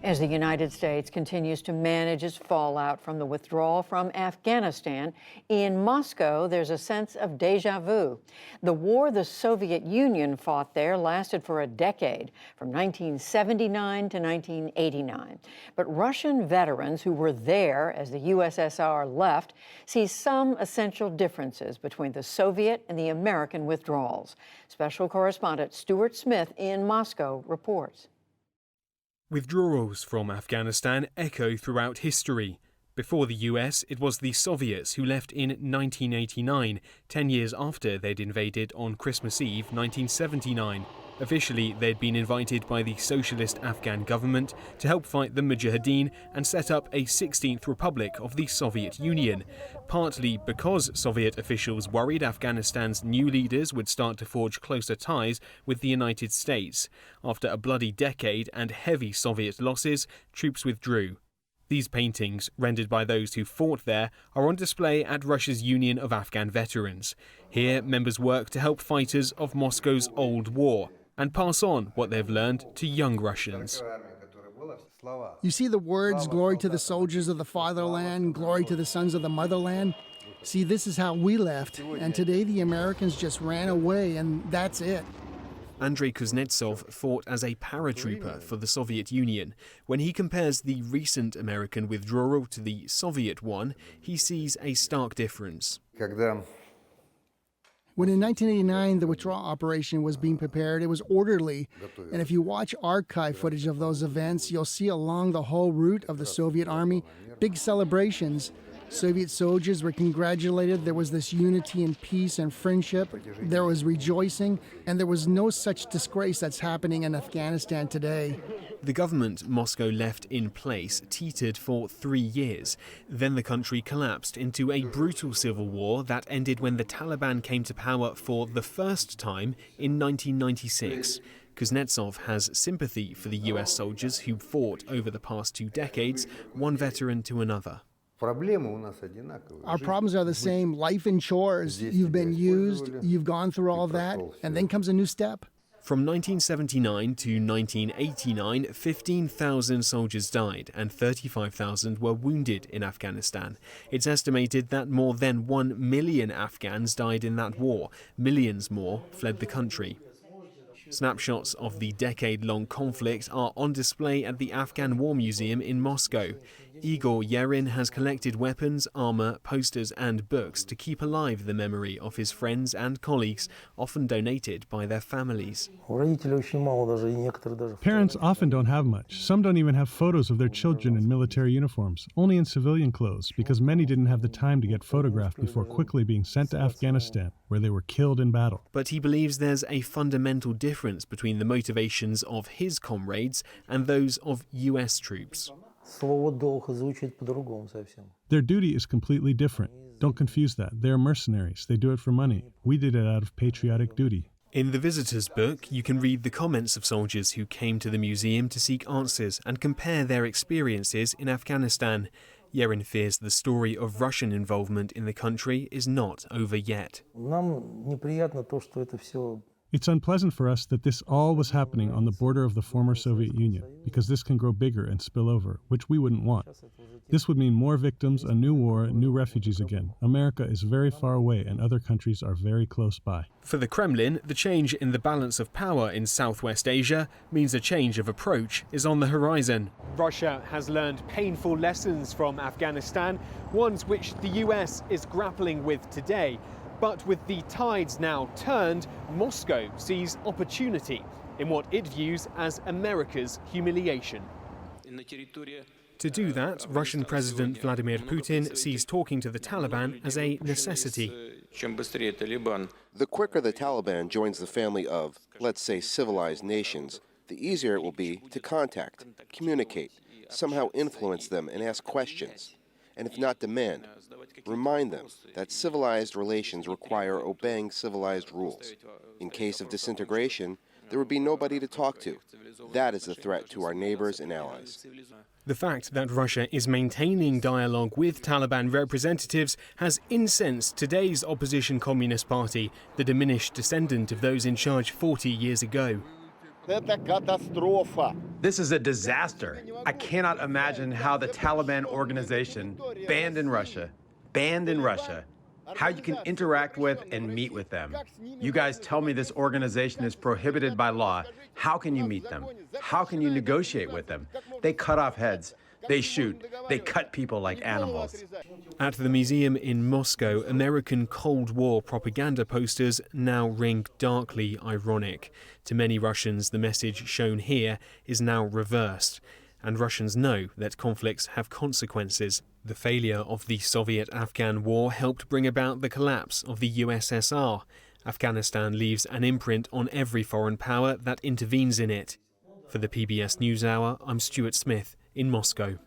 As the United States continues to manage its fallout from the withdrawal from Afghanistan, in Moscow, there's a sense of déjà vu. The war the Soviet Union fought there lasted for a decade, from 1979 to 1989. But Russian veterans who were there as the USSR left see some essential differences between the Soviet and the American withdrawals. Special correspondent Stuart Smith in Moscow reports. Withdrawals from Afghanistan echo throughout history. Before the US, it was the Soviets who left in 1989, 10 years after they'd invaded on Christmas Eve 1979. Officially, they'd been invited by the socialist Afghan government to help fight the Mujahideen and set up a 16th Republic of the Soviet Union, partly because Soviet officials worried Afghanistan's new leaders would start to forge closer ties with the United States. After a bloody decade and heavy Soviet losses, troops withdrew. These paintings, rendered by those who fought there, are on display at Russia's Union of Afghan Veterans. Here, members work to help fighters of Moscow's old war and pass on what they've learned to young Russians. You see the words, glory to the soldiers of the fatherland, glory to the sons of the motherland. See, this is how we left, and today the Americans just ran away, and that's it. Andrei Kuznetsov fought as a paratrooper for the Soviet Union. When he compares the recent American withdrawal to the Soviet one, he sees a stark difference. When in 1989 the withdrawal operation was being prepared, it was orderly. And if you watch archive footage of those events, you'll see along the whole route of the Soviet army big celebrations. Soviet soldiers were congratulated. There was this unity and peace and friendship. There was rejoicing, and there was no such disgrace that's happening in Afghanistan today. The government Moscow left in place teetered for 3 years. Then the country collapsed into a brutal civil war that ended when the Taliban came to power for the first time in 1996. Kuznetsov has sympathy for the US soldiers who fought over the past 2 decades, one veteran to another. Our problems are the same. Life and chores. You've been used, you've gone through all that, and then comes a new step. From 1979 to 1989, 15,000 soldiers died and 35,000 were wounded in Afghanistan. It's estimated that more than 1 million Afghans died in that war. Millions more fled the country. Snapshots of the decade-long conflict are on display at the Afghan War Museum in Moscow. Igor Yerin has collected weapons, armor, posters and books to keep alive the memory of his friends and colleagues, often donated by their families. Parents often don't have much. Some don't even have photos of their children in military uniforms, only in civilian clothes, because many didn't have the time to get photographed before quickly being sent to Afghanistan, where they were killed in battle. But he believes there's a fundamental difference between the motivations of his comrades and those of US troops. Their duty is completely different. Don't confuse that. They're mercenaries. They do it for money. We did it out of patriotic duty. In the visitor's book, you can read the comments of soldiers who came to the museum to seek answers and compare their experiences in Afghanistan. Yerin fears the story of Russian involvement in the country is not over yet. It's unpleasant for us that this all was happening on the border of the former Soviet Union, because this can grow bigger and spill over, which we wouldn't want. This would mean more victims, a new war, new refugees again. America is very far away and other countries are very close by. For the Kremlin, the change in the balance of power in Southwest Asia means a change of approach is on the horizon. Russia has learned painful lessons from Afghanistan, ones which the US is grappling with today. But with the tides now turned, Moscow sees opportunity in what it views as America's humiliation. To do that, Russian President Vladimir Putin sees talking to the Taliban as a necessity. The quicker the Taliban joins the family of, let's say, civilized nations, the easier it will be to contact, communicate, somehow influence them and ask questions. And if not demand, remind them that civilized relations require obeying civilized rules. In case of disintegration, there would be nobody to talk to. That is the threat to our neighbors and allies. The fact that Russia is maintaining dialogue with Taliban representatives has incensed today's opposition Communist Party, the diminished descendant of those in charge 40 years ago. This is a disaster. I cannot imagine how the Taliban organization, banned in Russia, how you can interact with and meet with them. You guys tell me this organization is prohibited by law. How can you meet them? How can you negotiate with them? They cut off heads. They shoot. They cut people like animals. At the museum in Moscow, American Cold War propaganda posters now ring darkly ironic. To many Russians, the message shown here is now reversed. And Russians know that conflicts have consequences. The failure of the Soviet-Afghan war helped bring about the collapse of the USSR. Afghanistan leaves an imprint on every foreign power that intervenes in it. For the PBS NewsHour, I'm Stuart Smith in Moscow.